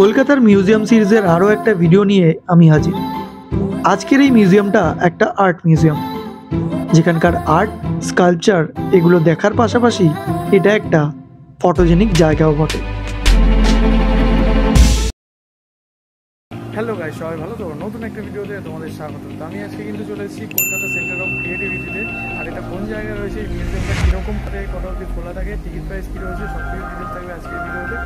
কলকাতার মিউজিয়াম সিরিজের আরও একটা ভিডিও নিয়ে আমি হাজির। আজকের এই মিউজিয়ামটা একটা আর্ট মিউজিয়াম, যেখানকার আর্ট, স্কাল্পচার এগুলো দেখার পাশাপাশি এটা একটা ফটোজেনিক জায়গাও বটে। হ্যালো গাইস, সবাই ভালো তো? নতুন একটা ভিডিওতে তোমাদের স্বাগত। আমি আজকে কিন্তু চলে এসেছি কলকাতা সেন্টার অফ ক্রিয়েটিভিটিতে। আর এটা কোন জায়গায় রয়েছে, এই মিউজিয়ামটা কীরকম করে কত অবধি খোলা থাকে, টিকিট প্রাইস কী রয়েছে, সব কিছু ডিটেলস থাকবে আজকের ভিডিওতে।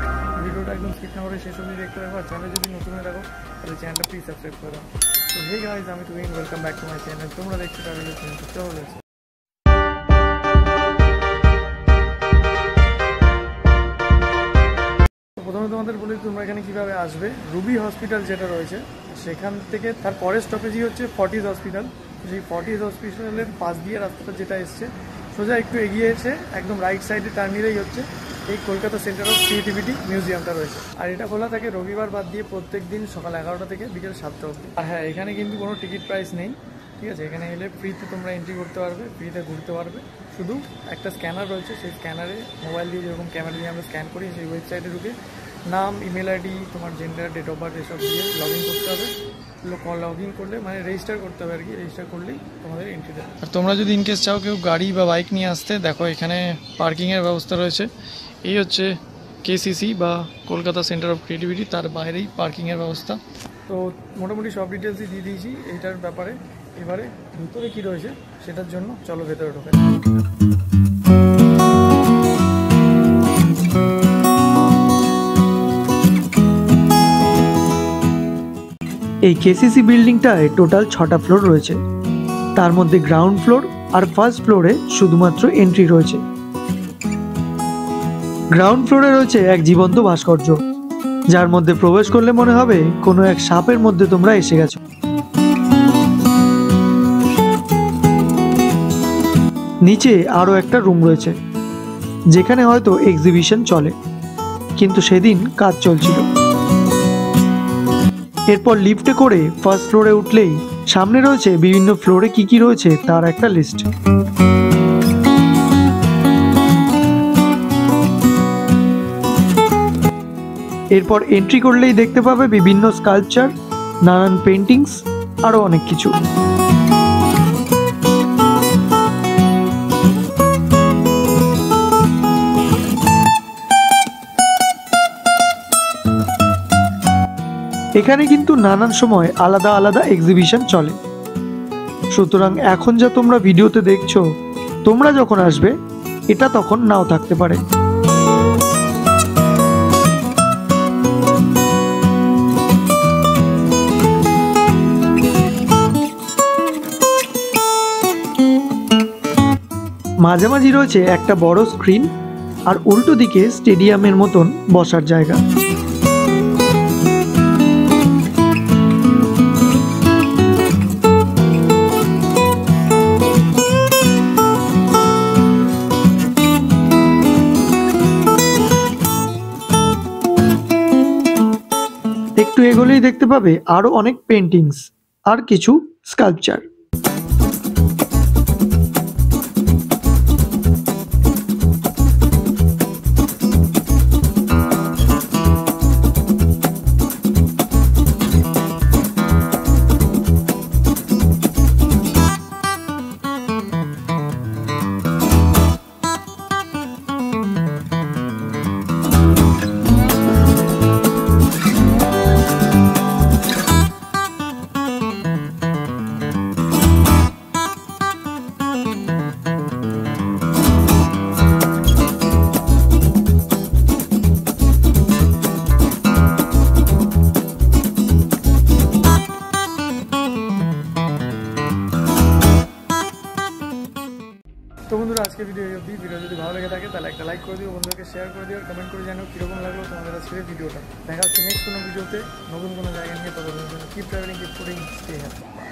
ভিডিওটা একদম স্কিপ না করে শেষ অবধি দেখতে থাকো। আর চ্যানেলে যদি নতুন হয়ে থাকো তাহলে চ্যানেলটা প্লিজ সাবস্ক্রাইব করে দাও। তো হে গাইস, আমি তুমি welcome back to my channel. তোমরা দেখছো ট্রাভেলের চ্যানেল। চলো দেখো। প্রথমে তোমাদের বলি তোমরা এখানে কীভাবে আসবে। রুবি হসপিটাল যেটা রয়েছে সেখান থেকে তার পরের স্টপেজই হচ্ছে ফর্টিজ হসপিটাল। সেই ফর্টিজ হসপিটালের পাশ দিয়ে রাস্তাটা যেটা এসছে সোজা একটু এগিয়ে এসে একদম রাইট সাইডে টার্ন নিলেই হচ্ছে এই কলকাতা সেন্টার অফ ক্রিয়েটিভিটি মিউজিয়ামটা রয়েছে। আর এটা খোলা থাকে রবিবার বাদ দিয়ে প্রত্যেক দিন সকাল 11টা থেকে বিকেল 7টা অবধি। আর হ্যাঁ, এখানে কিন্তু কোনো টিকিট প্রাইস নেই, ঠিক আছে? এখানে এলে ফ্রিতে তোমরা এন্ট্রি করতে পারবে, ফ্রিতে ঘুরতে পারবে। শুধু একটা স্ক্যানার রয়েছে, সেই স্ক্যানারে মোবাইল দিয়ে যেরকম ক্যামেরা দিয়ে আমরা স্ক্যান করি, সেই ওয়েবসাইটে ঢুকে নাম, ইমেল আইডি, তোমার জেন্ডার, ডেট অফ বার্থ এসব দিয়ে লগ ইন করতে হবে। লগ ইন করলে মানে রেজিস্টার করতে হবে আর কি, রেজিস্টার করলেই তোমাদের এন্ট্রি দেবে। আর তোমরা যদি ইনকেস চাও কেউ গাড়ি বা বাইক নিয়ে আসতে, দেখো এখানে পার্কিংয়ের ব্যবস্থা রয়েছে। এই হচ্ছে কেসিসি বা কলকাতা সেন্টার অফ ক্রিয়েটিভিটি, তার বাইরেই পার্কিংয়ের ব্যবস্থা। তো মোটামুটি সব ডিটেলসই দিয়ে দিয়েছি এইটার ব্যাপারে। এবারে ভিতরে কী রয়েছে সেটার জন্য চলো ভেতরে ঢোকে। এই কেসিসি বিল্ডিংটায় টোটাল 6টা ফ্লোর রয়েছে। তার মধ্যে গ্রাউন্ড ফ্লোর আর ফার্স্ট ফ্লোরে শুধুমাত্র এন্ট্রি রয়েছে। গ্রাউন্ড ফ্লোরে রয়েছে এক জীবন্ত ভাস্কর্য, যার মধ্যে প্রবেশ করলে মনে হবে কোনো এক সাপের মধ্যে তোমরা এসে গেছো। নিচে আরও একটা রুম রয়েছে, যেখানে হয়তো এক্সিবিশন চলে, কিন্তু সেদিন কাজ চলছিল। এরপর লিফটে করে ফার্স্ট ফ্লোরে উঠলেই সামনে রয়েছে বিভিন্ন ফ্লোরে কি কি রয়েছে তার একটা লিস্ট। এরপর এন্ট্রি করলেই দেখতে পাবে বিভিন্ন স্কাল্পচার, নানান পেন্টিংস, আরো অনেক কিছু। এখানে কিন্তু নানান সময় আলাদা আলাদা এক্সিবিশন চলে, সুতরাং এখন যা তোমরা ভিডিওতে দেখছো, তোমরা যখন আসবে এটা তখন নাও থাকতে পারে। মাঝামাঝি রয়েছে একটা বড় স্ক্রিন, আর উল্টো দিকে স্টেডিয়ামের মতন বসার জায়গা। একটু এগোলেই দেখতে পাবে আরো অনেক পেন্টিংস আর কিছু স্কাল্পচার। তো বন্ধুরা, আজকে ভিডিও যদি ভালো লেগে থাকে তাহলে একটা লাইক করে দিও, বন্ধুদেরকে শেয়ার করে দিও, কমেন্ট করে জানাও কীরকম লাগলো তোমাদের আজকের ভিডিওটা। দেখা হচ্ছে নেক্সট কোনো ভিডিওতে নতুন কোনো জায়গা নিয়ে। ততদিনের জন্য keep travelling, keep fooding, stay happy.